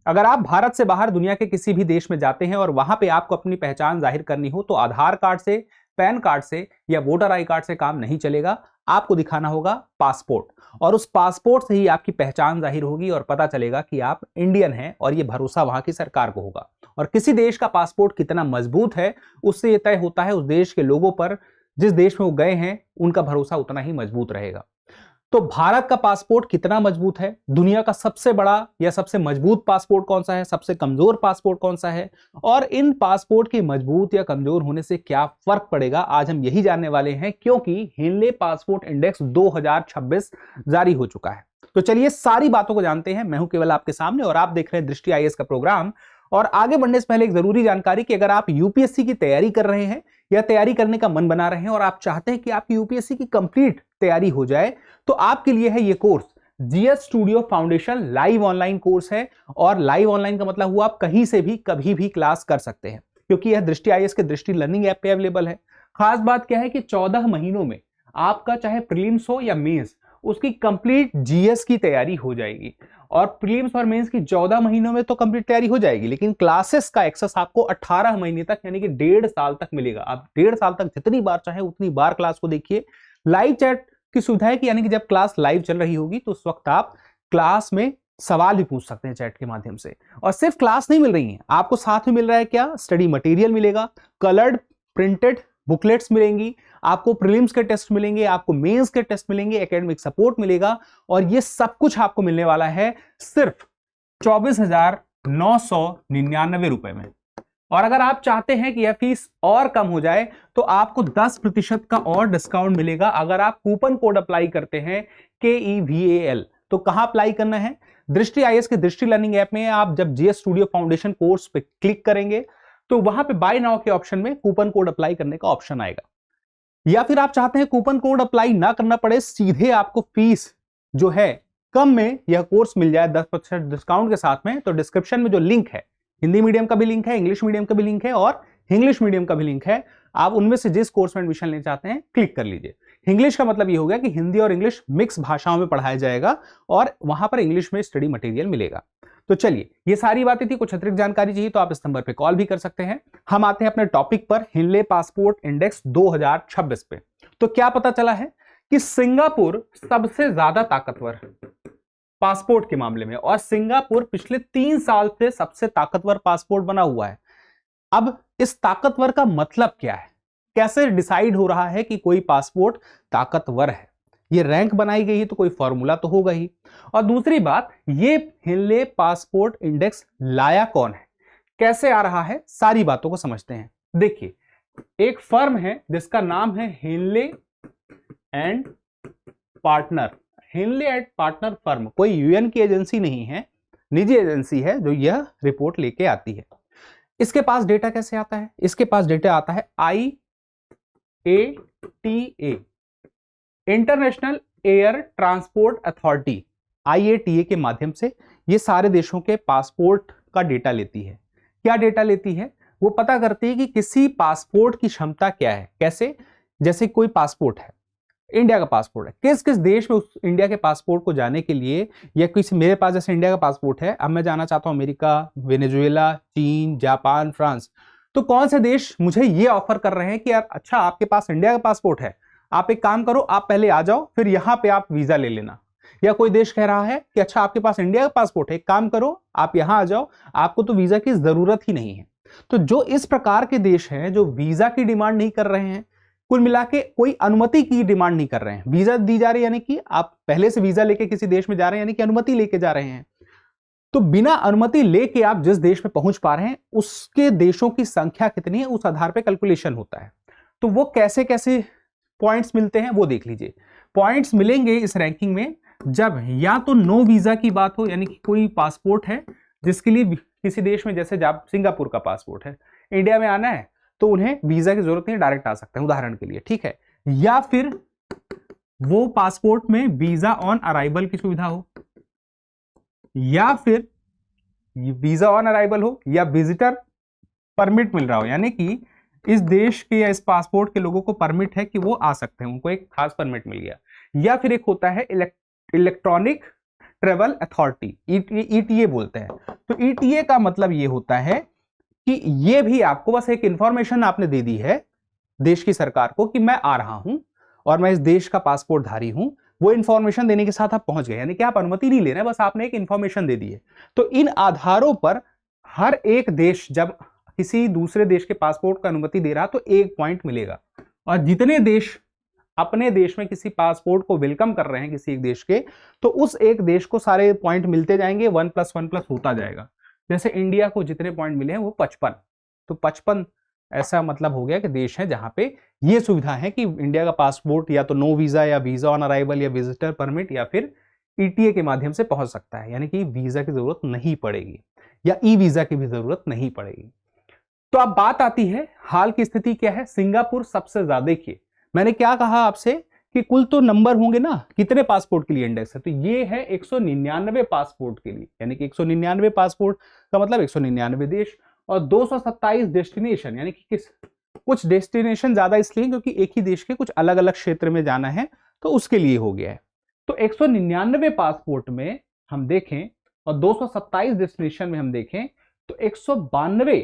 अगर आप भारत से बाहर दुनिया के किसी भी देश में जाते हैं और वहां पे आपको अपनी पहचान जाहिर करनी हो तो आधार कार्ड से, पैन कार्ड से या वोटर आई कार्ड से काम नहीं चलेगा। आपको दिखाना होगा पासपोर्ट, और उस पासपोर्ट से ही आपकी पहचान जाहिर होगी और पता चलेगा कि आप इंडियन हैं, और ये भरोसा वहां की सरकार को होगा। और किसी देश का पासपोर्ट कितना मजबूत है उससे यह तय होता है उस देश के लोगों पर, जिस देश में वो गए हैं उनका भरोसा उतना ही मजबूत रहेगा। तो भारत का पासपोर्ट कितना मजबूत है, दुनिया का सबसे बड़ा या सबसे मजबूत पासपोर्ट कौन सा है, सबसे कमजोर पासपोर्ट कौन सा है, और इन पासपोर्ट के मजबूत या कमजोर होने से क्या फर्क पड़ेगा, आज हम यही जानने वाले हैं, क्योंकि हिनले पासपोर्ट इंडेक्स 2026 जारी हो चुका है। तो चलिए सारी बातों को जानते हैं। मैं हूं केवल आपके सामने और आप देख रहे हैं दृष्टि आईएएस का प्रोग्राम। और आगे बढ़ने से पहले एक जरूरी जानकारी कि अगर आप यूपीएससी की तैयारी कर रहे हैं या तैयारी करने का मन बना रहे हैं और आप चाहते हैं कि आपकी यूपीएससी की कंप्लीट तैयारी हो जाए, तो आपके लिए है ये course GS studio foundation live online course है। और लाइव ऑनलाइन का मतलब हुआ आप कहीं से भी कभी भी क्लास कर सकते हैं, क्योंकि यह दृष्टि आईएएस के दृष्टि लर्निंग ऐप पे अवेलेबल है। खास बात क्या है कि 14 महीनों में आपका चाहे प्रीलिम्स हो या मेंस, उसकी कंप्लीट जीएस की तैयारी हो जाएगी। और प्रीलिम्स और मेंस की 14 महीनों में तो कंप्लीट तैयारी हो जाएगी, लेकिन क्लासेस का एक्सेस आपको 18 महीने तक यानी कि 1.5 साल तक मिलेगा। आप 1.5 साल तक जितनी बार चाहे उतनी बार क्लास को देखिए। लाइव चैट की सुविधा है कि यानी कि जब क्लास लाइव चल रही होगी तो उस वक्त आप क्लास में सवाल भी पूछ सकते हैं चैट के माध्यम से। और सिर्फ क्लास नहीं मिल रही है, आपको साथ में मिल रहा है क्या, स्टडी मटेरियल मिलेगा, कलर्ड प्रिंटेड बुकलेट्स मिलेंगी, आपको प्रीलिम्स के टेस्ट मिलेंगे, आपको मेंस के टेस्ट मिलेंगे, एकेडमिक सपोर्ट मिलेगा। और ये सब कुछ आपको मिलने वाला है सिर्फ 24,999 रुपए में। और अगर आप चाहते हैं कि यह फीस और कम हो जाए तो आपको 10% का और डिस्काउंट मिलेगा अगर आप कूपन कोड अप्लाई करते हैं KEVAL। तो कहां अप्लाई करना है, दृष्टि आईएएस के दृष्टि लर्निंग ऐप में आप जब जीएस स्टूडियो फाउंडेशन कोर्स पे क्लिक करेंगे तो वहां पे बाय नाउ के ऑप्शन में कूपन कोड अप्लाई करने का ऑप्शन आएगा। या फिर आप चाहते हैं कूपन कोड अप्लाई ना करना पड़े, सीधे आपको फीस जो है कम में यह कोर्स मिल जाए 10% डिस्काउंट के साथ में, तो डिस्क्रिप्शन में जो लिंक है, हिंदी मीडियम का भी लिंक है, इंग्लिश मीडियम का भी लिंक है और इंग्लिश मीडियम का भी लिंक है। आप उनमें से जिस कोर्स में एडमिशन लेना चाहते हैं क्लिक कर लीजिए। इंग्लिश का मतलब ये हो गया कि हिंदी और इंग्लिश मिक्स भाषाओं में पढ़ाया जाएगा और वहां पर इंग्लिश में स्टडी मटेरियल मिलेगा। तो चलिए, ये सारी बातें थी। कुछ अतिरिक्त जानकारी चाहिए तो आप इस नंबर पे कॉल भी कर सकते हैं। हम आते हैं अपने टॉपिक पर, हिनले पासपोर्ट इंडेक्स 2026 पे। तो क्या पता चला है कि सिंगापुर सबसे ज्यादा ताकतवर पासपोर्ट के मामले में, और सिंगापुर पिछले 3 साल से सबसे ताकतवर पासपोर्ट बना हुआ है। अब इस ताकतवर का मतलब क्या है, कैसे डिसाइड हो रहा है कि कोई पासपोर्ट ताकतवर है, ये रैंक बनाई गई है तो कोई फॉर्मूला तो होगा ही। और दूसरी बात, ये हिनले पासपोर्ट इंडेक्स लाया कौन है, कैसे आ रहा है, सारी बातों को समझते हैं। देखिए, एक फर्म है जिसका नाम है Hinley and partner. Hinley and partner firm कोई यूएन की एजेंसी नहीं है, निजी एजेंसी है जो यह रिपोर्ट लेके आती है। इसके पास डेटा कैसे आता है, इसके पास डेटा आता है IATA, international air transport authority, IATA के माध्यम से ये सारे देशों के पासपोर्ट का डेटा लेती है। क्या डेटा लेती है, वो पता करती है कि किसी पासपोर्ट की क्षमता क्या है। कैसे, जैसे कोई पासपोर्ट है, इंडिया का पासपोर्ट है, किस किस देश में उस इंडिया के पासपोर्ट को जाने के लिए, या किसी, मेरे पास जैसे इंडिया का पासपोर्ट है, अब मैं जाना चाहता हूं अमेरिका, वेनेजुएला, चीन, जापान, फ्रांस, तो कौन से देश मुझे ये ऑफर कर रहे हैं कि यार अच्छा आपके पास इंडिया का पासपोर्ट है, आप एक काम करो, आप पहले आ जाओ, फिर यहां पे आप वीजा ले लेना। या कोई देश कह रहा है कि अच्छा आपके पास इंडिया का पासपोर्ट है, एक काम करो आप यहां आ जाओ, आपको तो वीजा की जरूरत ही नहीं है। तो जो इस प्रकार के देश हैं जो वीजा की डिमांड नहीं कर रहे हैं, कुल मिला के कोई अनुमति की डिमांड नहीं कर रहे हैं, वीजा दी जा रही है, यानी कि आप पहले से वीजा लेके किसी देश में जा रहे हैं, यानी कि अनुमति लेके जा रहे हैं। तो बिना अनुमति लेके आप जिस देश में पहुंच पा रहे हैं उसके देशों की संख्या कितनी है, उस आधार पर कैलकुलेशन होता है। तो वो कैसे कैसे पॉइंट्स मिलते हैं वो देख लीजिए। पॉइंट्स मिलेंगे इस रैंकिंग में जब या तो नो वीजा की बात हो, यानी कि कोई पासपोर्ट है जिसके लिए किसी देश में, जैसे सिंगापुर का पासपोर्ट है, इंडिया में आना है तो उन्हें वीजा की जरूरत नहीं, डायरेक्ट आ सकते हैं उदाहरण के लिए, ठीक है। या फिर वो पासपोर्ट में वीजा ऑन अराइवल की सुविधा हो, या फिर वीजा ऑन अराइवल हो, या विजिटर परमिट मिल रहा हो, यानी कि इस देश के या इस पासपोर्ट के लोगों को परमिट है कि वो आ सकते हैं, उनको एक खास परमिट मिल गया। या फिर एक होता है इलेक्ट्रॉनिक ट्रेवल अथॉरिटी, ईटीए बोलते हैं। तो ईटीए का मतलब ये होता है कि ये भी आपको बस एक इंफॉर्मेशन आपने दे दी है देश की सरकार को कि मैं आ रहा हूं और मैं इस देश का पासपोर्ट धारी हूं, वो इंफॉर्मेशन देने के साथ आप पहुंच गए, यानी कि आप अनुमति नहीं ले रहे, बस आपने एक इंफॉर्मेशन दे दी है। तो इन आधारों पर हर एक देश जब किसी दूसरे देश के पासपोर्ट का अनुमति दे रहा तो 1 पॉइंट मिलेगा, और जितने देश अपने देश में किसी पासपोर्ट को वेलकम कर रहे हैं किसी एक देश के, तो उस एक देश को सारे पॉइंट मिलते जाएंगे, 1+1+ होता जाएगा। जैसे इंडिया को जितने पॉइंट मिले हैं वो 55, तो 55 ऐसा मतलब हो गया कि देश है जहां पे ये सुविधा है कि इंडिया का पासपोर्ट या तो नो वीजा या वीजा ऑन अराइवल या विजिटर परमिट या फिर ईटीए के माध्यम से पहुंच सकता है, यानी कि वीजा की जरूरत नहीं पड़ेगी या ई वीजा की भी जरूरत नहीं पड़ेगी। तो अब बात आती है हाल की स्थिति क्या है। सिंगापुर सबसे ज्यादा, देखिए मैंने क्या कहा आपसे कि कुल तो नंबर होंगे ना, कितने पासपोर्ट के लिए इंडेक्स है, तो ये है 199 पासपोर्ट के लिए, यानी कि 199 पासपोर्ट का मतलब 199 देश और 227 डेस्टिनेशन, यानी कि कुछ डेस्टिनेशन ज्यादा इसलिए क्योंकि एक ही देश के कुछ अलग अलग क्षेत्र में जाना है तो उसके लिए हो गया है। तो 199 पासपोर्ट में हम देखें और 227 डेस्टिनेशन में हम देखें तो 192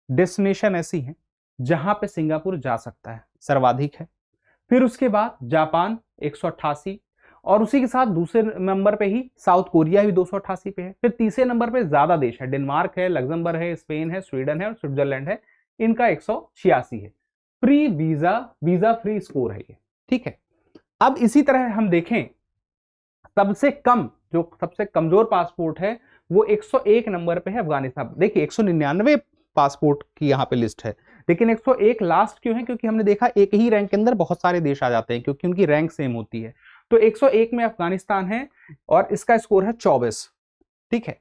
डेस्टिनेशन ऐसी हैं जहां पे सिंगापुर जा सकता है, सर्वाधिक है। फिर उसके बाद जापान 188, और उसी के साथ दूसरे नंबर पे ही साउथ कोरिया भी 288 पे है। फिर तीसरे नंबर पे ज्यादा देश है, डेनमार्क है, लग्जमबर्ग है, स्पेन है, स्वीडन है और स्विट्जरलैंड है, इनका 186 है। फ्री वीजा फ्री स्कोर है ये, ठीक है। अब इसी तरह हम देखें सबसे कम, जो सबसे कमजोर पासपोर्ट है वो 101 नंबर पे है, अफगानिस्तान। देखिए 199 पासपोर्ट की यहाँ पे लिस्ट है, लेकिन 101 लास्ट क्यों है, क्योंकि हमने देखा एक ही रैंक के अंदर बहुत सारे देश आ जाते हैं क्योंकि उनकी रैंक सेम होती है। तो 101 में अफगानिस्तान है और इसका स्कोर है 24, ठीक है।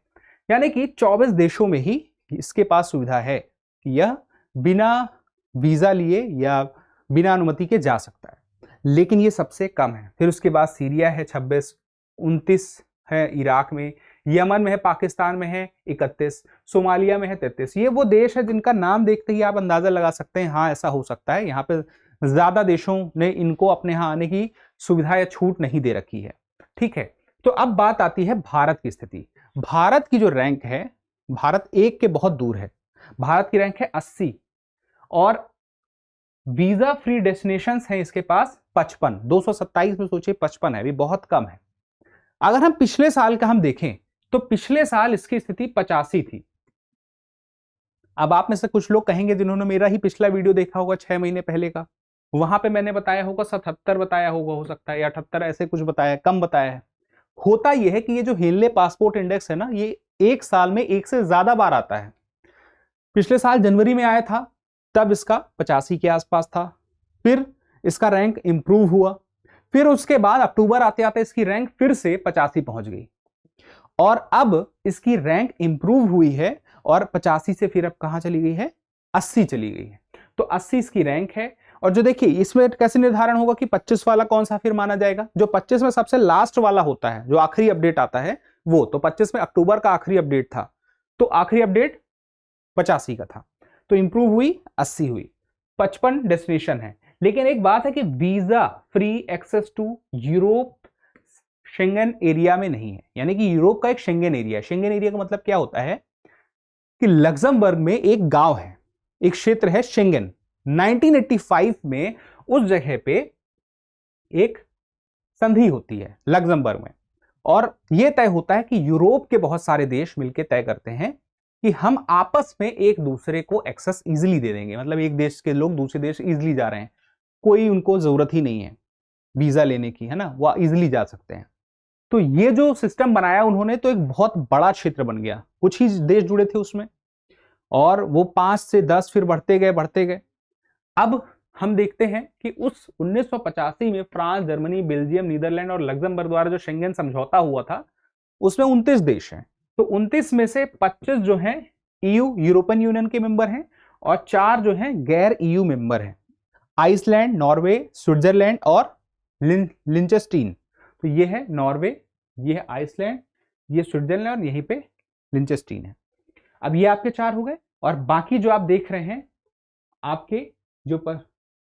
यानी कि 24 देशों में ही इसके पास सुविधा है कि यह बिना वीजा लिए या बिना अनुमति के जा सकता है, लेकिन ये सबसे कम है। फिर उसके बाद सीरिया है 26, 29 है इराक में, यमन में है, पाकिस्तान में है 31, सोमालिया में है 33। ये वो देश है जिनका नाम देखते ही आप अंदाजा लगा सकते हैं, हाँ ऐसा हो सकता है, यहाँ पे ज्यादा देशों ने इनको अपने यहाँ आने की सुविधा या छूट नहीं दे रखी है, ठीक है। तो अब बात आती है भारत की स्थिति। भारत की जो रैंक है, भारत एक के बहुत दूर है, भारत की रैंक है 80 और वीजा फ्री डेस्टिनेशंस हैं इसके पास 55, 227 में सोचिए 55 है, भी बहुत कम है। अगर हम पिछले साल का हम देखें तो पिछले साल इसकी स्थिति 85 थी। अब आप में से कुछ लोग कहेंगे जिन्होंने मेरा ही पिछला वीडियो देखा होगा 6 महीने पहले का, वहां पे मैंने बताया होगा 77 बताया होगा, हो सकता है या 78 ऐसे कुछ बताया, कम बताया है। होता यह है कि ये जो हेनले पासपोर्ट इंडेक्स है ना, ये एक साल में एक से ज्यादा बार आता है। पिछले साल जनवरी में आया था, तब इसका 85 के आसपास था, फिर इसका रैंक इंप्रूव हुआ, फिर उसके बाद अक्टूबर आते आते इसकी रैंक फिर से 85 पहुंच गई और अब इसकी रैंक इंप्रूव हुई है और 85 से फिर अब कहां चली गई है, 80 चली गई है। तो 80 इसकी रैंक है। और जो देखिए इसमें कैसे निर्धारण होगा कि 25 वाला कौन सा फिर माना जाएगा, जो 25 में सबसे लास्ट वाला होता है, जो आखिरी अपडेट आता है वो, तो 25 में अक्टूबर का आखिरी अपडेट था, तो आखिरी अपडेट 85 का था, तो इंप्रूव हुई 80 हुई, 55 डेस्टिनेशन है। लेकिन एक बात है कि visa free access to Europe Schengen area में नहीं है, यानी कि यूरोप का एक शेंगन एरिया है। शेंगन एरिया का मतलब क्या होता है कि लग्जमबर्ग में एक गांव है, एक क्षेत्र है शेंगन। 1985 में उस जगह पे एक संधि होती है लग्जमबर्ग में, और यह तय होता है कि यूरोप के बहुत सारे देश मिलकर तय करते हैं कि हम आपस में एक दूसरे को एक्सेस इजीली दे देंगे, मतलब एक देश के लोग दूसरे देश इजीली जा रहे हैं, कोई उनको जरूरत ही नहीं है वीजा लेने की, है ना, वह इजीली जा सकते हैं। तो ये जो सिस्टम बनाया उन्होंने, तो एक बहुत बड़ा क्षेत्र बन गया, कुछ ही देश जुड़े थे उसमें, और वो 5 से 10 फिर बढ़ते गए। अब हम देखते हैं कि उस 1985 में फ्रांस, जर्मनी, बेल्जियम, नीदरलैंड और लग्जमबर्ग द्वारा जो शेंगन समझौता हुआ था उसमें 29 देश हैं। तो 29 में से 25 जो हैं ईयू यूरोपियन यूनियन के मेंबर हैं और 4 जो हैं गैर ईयू मेंबर हैं, आइसलैंड, नॉर्वे, स्विट्जरलैंड और लिंचेस्टीन। तो ये है नॉर्वे, ये है आइसलैंड, ये स्विट्जरलैंड और यहीं पे लिंचेस्टीन है। अब ये आपके 4 हो गए, और बाकी जो आप देख रहे हैं आपके जो पर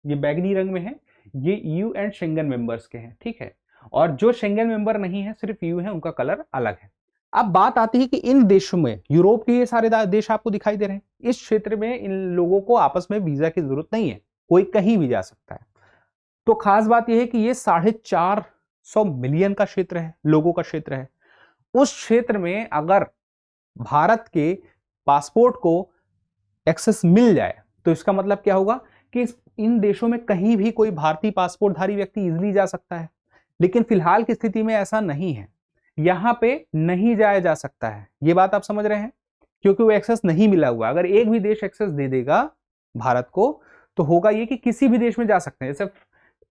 ये बैगनी रंग में है, ये ईयू एंड शेंगन मेंबर्स के हैं, ठीक है। और जो शेंगेन मेंबर नहीं है, सिर्फ ईयू है, उनका कलर अलग है। अब बात आती है कि इन देशों में, यूरोप के ये सारे देश आपको दिखाई दे रहे हैं, इस क्षेत्र में इन लोगों को आपस में वीजा की जरूरत नहीं है, कोई कहीं भी जा सकता है। तो खास बात यह है कि ये 450 मिलियन का क्षेत्र है, लोगों का क्षेत्र है। उस क्षेत्र में अगर भारत के पासपोर्ट को एक्सेस मिल जाए तो इसका मतलब क्या होगा कि इन देशों में कहीं भी कोई भारतीय पासपोर्टधारी व्यक्ति इजीली जा सकता है। लेकिन फिलहाल की स्थिति में ऐसा नहीं है, यहां पे नहीं जाया जा सकता है। ये बात आप समझ रहे हैं, क्योंकि वो एक्सेस नहीं मिला हुआ। अगर एक भी देश एक्सेस दे देगा भारत को तो होगा ये कि किसी भी देश में जा सकते हैं। जैसे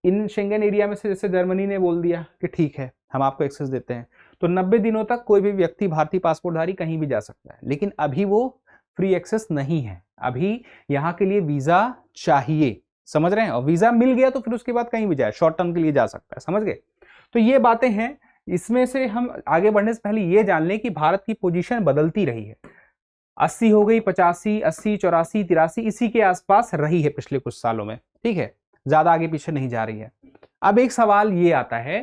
इन शेंगेन एरिया में से जैसे जर्मनी ने बोल दिया कि ठीक है हम आपको एक्सेस देते हैं, तो 90 दिनों तक कोई भी व्यक्ति भारतीय पासपोर्टधारी कहीं भी जा सकता है। लेकिन अभी वो फ्री एक्सेस नहीं है, अभी यहाँ के लिए वीजा चाहिए, समझ रहे हैं। और वीजा मिल गया तो फिर उसके बाद कहीं भी जाए, शॉर्ट टर्म के लिए जा सकता है, समझ गए। तो ये बातें हैं। इसमें से हम आगे बढ़ने से पहले ये जान लें कि भारत की पोजीशन बदलती रही है। 80 हो गई, 85, 80, 84, 83 इसी के आसपास रही है पिछले कुछ सालों में, ठीक है, ज्यादा आगे पीछे नहीं जा रही है। अब एक सवाल ये आता है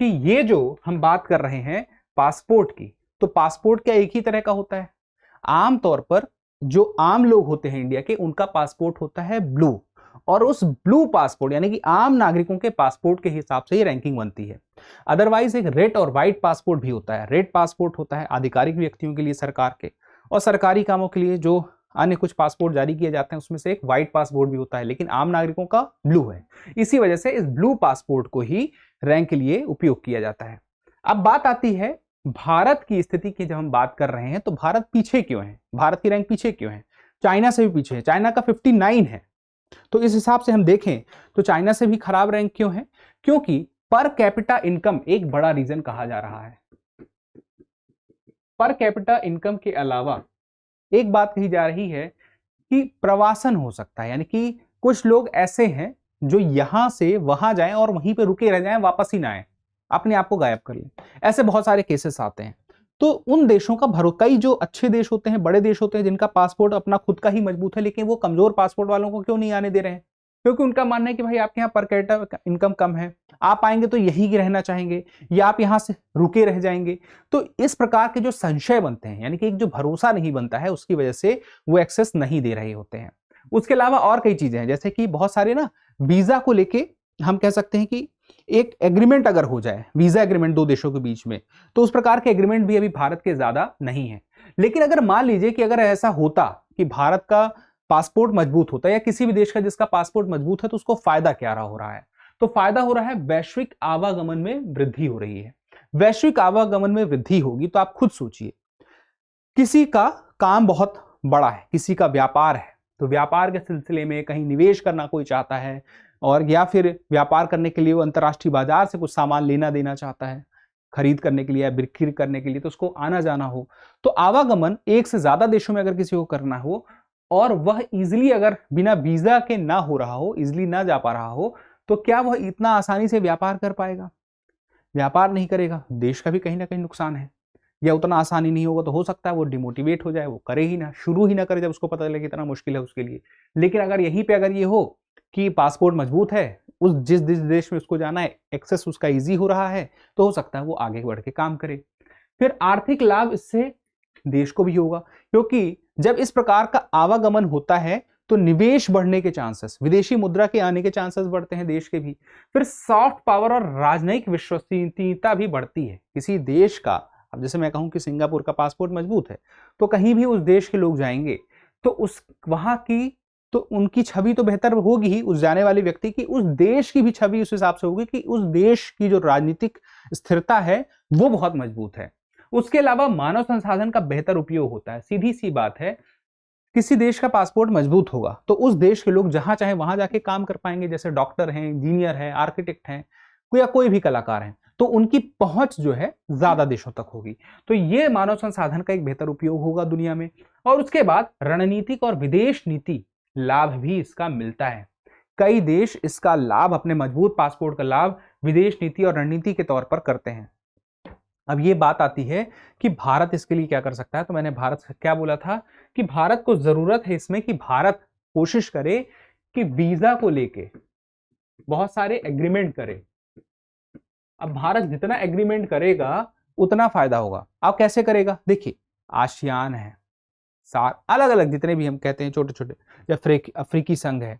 कि ये जो हम बात कर रहे हैं पासपोर्ट की, तो पासपोर्ट क्या एक ही तरह का होता है? आमतौर पर जो आम लोग होते हैं इंडिया के, उनका पासपोर्ट होता है ब्लू, और उस ब्लू पासपोर्ट यानी कि आम नागरिकों के पासपोर्ट के हिसाब से ये रैंकिंग बनती है। अदरवाइज एक रेड और व्हाइट पासपोर्ट भी होता है। रेड पासपोर्ट होता है आधिकारिक व्यक्तियों के लिए, सरकार के, और सरकारी कामों के लिए जो अन्य कुछ पासपोर्ट जारी किए जाते हैं उसमें से एक व्हाइट पासपोर्ट भी होता है, लेकिन आम नागरिकों का ब्लू है। इसी वजह से इस ब्लू पासपोर्ट को ही रैंक के लिए उपयोग किया जाता है। अब बात आती है भारत की स्थिति की। जब हम बात कर रहे हैं तो भारत पीछे क्यों है, भारत की रैंक पीछे क्यों है? चाइना से भी पीछे है, चाइना का 59 है। तो इस हिसाब से हम देखें तो चाइना से भी खराब रैंक क्यों है? क्योंकि पर कैपिटा इनकम एक बड़ा रीजन कहा जा रहा है। पर कैपिटा इनकम के अलावा एक बात कही जा रही है कि प्रवासन हो सकता है, यानी कि कुछ लोग ऐसे हैं जो यहां से वहां जाएं और वहीं पे रुके रह जाएं, वापस ही ना आए, अपने आप को गायब कर लें। ऐसे बहुत सारे केसेस आते हैं। तो उन देशों का कई जो अच्छे देश होते हैं, बड़े देश होते हैं, जिनका पासपोर्ट अपना खुद का ही मजबूत है, लेकिन वो कमजोर पासपोर्ट वालों को क्यों नहीं आने दे रहे हैं? क्योंकि उनका मानना है कि भाई आपके यहाँ पर कैपिटा इनकम कम है, आप आएंगे तो यहीं रहना चाहेंगे या आप यहां से रुके रह जाएंगे। तो इस प्रकार के जो संशय बनते हैं, यानी कि एक जो भरोसा नहीं बनता है, उसकी वजह से वो एक्सेस नहीं दे रहे होते हैं। उसके अलावा और कई चीजें हैं, जैसे कि बहुत सारे ना वीजा को लेके हम कह सकते हैं कि एक एग्रीमेंट अगर हो जाए, वीजा एग्रीमेंट दो देशों के बीच में, तो उस प्रकार के एग्रीमेंट भी अभी भारत के ज्यादा नहीं है। लेकिन अगर मान लीजिए कि अगर ऐसा होता कि भारत का पासपोर्ट मजबूत होता है या किसी भी देश का जिसका पासपोर्ट मजबूत है, तो उसको फायदा क्या हो रहा है? तो फायदा हो रहा है वैश्विक आवागमन में वृद्धि हो रही है। वैश्विक आवागमन में वृद्धि होगी तो आप खुद सोचिए, किसी का काम बहुत बड़ा है, किसी का व्यापार है, तो व्यापार के सिलसिले में कहीं निवेश करना कोई चाहता है, और या फिर व्यापार करने के लिए वो अंतर्राष्ट्रीय बाजार से कुछ सामान लेना देना चाहता है, खरीद करने के लिए या बिक्री करने के लिए, तो उसको आना जाना हो, तो आवागमन एक से ज्यादा देशों में अगर किसी को करना हो और वह इजिली अगर बिना वीजा के ना हो रहा हो, इजिली ना जा पा रहा हो, तो क्या वह इतना आसानी से व्यापार कर पाएगा? व्यापार नहीं करेगा, देश का भी कहीं ना कहीं नुकसान है। या उतना आसानी नहीं होगा तो हो सकता है वो डिमोटिवेट हो जाए, वो करे ही ना, शुरू ही ना करे जब उसको पता चले कितना मुश्किल है उसके लिए। लेकिन अगर यहीं पे अगर ये हो कि पासपोर्ट मजबूत है, उस जिस देश में उसको जाना है एक्सेस उसका इजी हो रहा है, तो हो सकता है वो आगे बढ़ के काम करे। फिर आर्थिक लाभ इससे देश को भी होगा, क्योंकि जब इस प्रकार का आवागमन होता है तो निवेश बढ़ने के चांसेस, विदेशी मुद्रा के आने के चांसेस बढ़ते हैं देश के भी। फिर सॉफ्ट पावर और राजनयिक विश्वसनीयता भी बढ़ती है किसी देश का। अब जैसे मैं कहूं कि सिंगापुर का पासपोर्ट मजबूत है, तो कहीं भी उस देश के लोग जाएंगे तो उस वहां की तो उनकी छवि तो बेहतर होगी ही, उस जाने वाले व्यक्ति की, उस देश की भी छवि उस हिसाब से होगी कि उस देश की जो राजनीतिक स्थिरता है वो बहुत मजबूत है। उसके अलावा मानव संसाधन का बेहतर उपयोग होता है। सीधी सी बात है, किसी देश का पासपोर्ट मजबूत होगा तो उस देश के लोग जहां चाहे वहां जाके काम कर पाएंगे, जैसे डॉक्टर हैं, इंजीनियर हैं, आर्किटेक्ट हैं, या कोई भी कलाकार हैं, तो उनकी पहुंच जो है ज्यादा देशों तक होगी। तो ये मानव संसाधन का एक बेहतर उपयोग होगा दुनिया में। और उसके बाद रणनीतिक और विदेश नीति लाभ भी इसका मिलता है। कई देश इसका लाभ, अपने मजबूत पासपोर्ट का लाभ विदेश नीति और रणनीति के तौर पर करते हैं। अब ये बात आती है कि भारत इसके लिए क्या कर सकता है। तो मैंने भारत से क्या बोला था कि भारत को जरूरत है इसमें कि भारत कोशिश करे कि वीजा को लेके बहुत सारे एग्रीमेंट करे, अब भारत जितना एग्रीमेंट करेगा उतना फायदा होगा। अब कैसे करेगा? देखिए, आसियान है, सार अलग अलग जितने भी हम कहते हैं छोटे छोटे, या अफ्रीकी संघ है,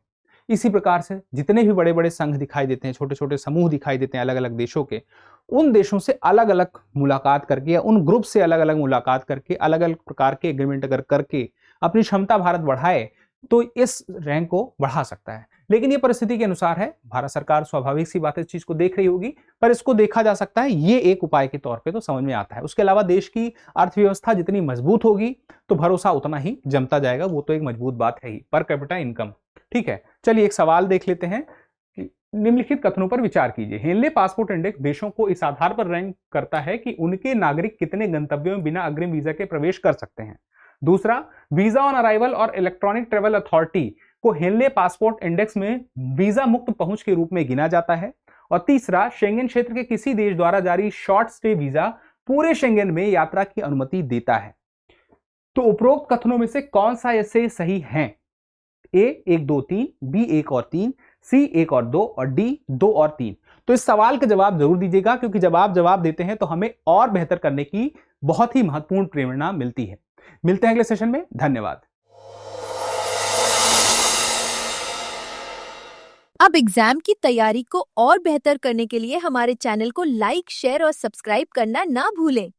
इसी प्रकार से जितने भी बड़े बड़े संघ दिखाई देते हैं, छोटे छोटे समूह दिखाई देते हैं अलग अलग देशों के, उन देशों से अलग अलग मुलाकात करके या उन ग्रुप से अलग अलग मुलाकात करके अलग अलग प्रकार के एग्रीमेंट अगर करके अपनी क्षमता भारत बढ़ाए तो इस रैंक को बढ़ा सकता है। लेकिन ये परिस्थिति के अनुसार है, भारत सरकार स्वाभाविक सी बात है इस चीज को देख रही होगी, पर इसको देखा जा सकता है, ये एक उपाय के तौर पे तो समझ में आता है। उसके अलावा देश की अर्थव्यवस्था जितनी मजबूत होगी तो भरोसा उतना ही जमता जाएगा, वो तो एक मजबूत बात है ही। पर कैपिटा इनकम, ठीक है। चलिए एक सवाल देख लेते हैं कि निम्नलिखित कथनों पर विचार कीजिए। हेनले पासपोर्ट इंडेक्स देशों को इस आधार पर रैंक करता है कि उनके नागरिक कितने गंतव्यों में बिना अग्रिम वीजा के प्रवेश कर सकते हैं। दूसरा, वीजा ऑन अराइवल और इलेक्ट्रॉनिक ट्रेवल अथॉरिटी को हेनले पासपोर्ट इंडेक्स में वीजा मुक्त पहुंच के रूप में गिना जाता है। और तीसरा, शेंगेन क्षेत्र के किसी देश द्वारा जारी शॉर्ट स्टे वीजा पूरे शेंगेन में यात्रा की अनुमति देता है। तो उपरोक्त कथनों में से कौन सा ऐसे सही है? ए 1 2 3, बी 1 और 3, सी 1 और 2 और डी 2 और 3। तो इस सवाल का जवाब जरूर दीजिएगा, क्योंकि जब आप जवाब देते हैं तो हमें और बेहतर करने की बहुत ही महत्वपूर्ण प्रेरणा मिलती है। मिलते हैं अगले सेशन में। धन्यवाद। अब एग्जाम की तैयारी को और बेहतर करने के लिए हमारे चैनल को लाइक, शेयर और सब्सक्राइब करना ना भूलें।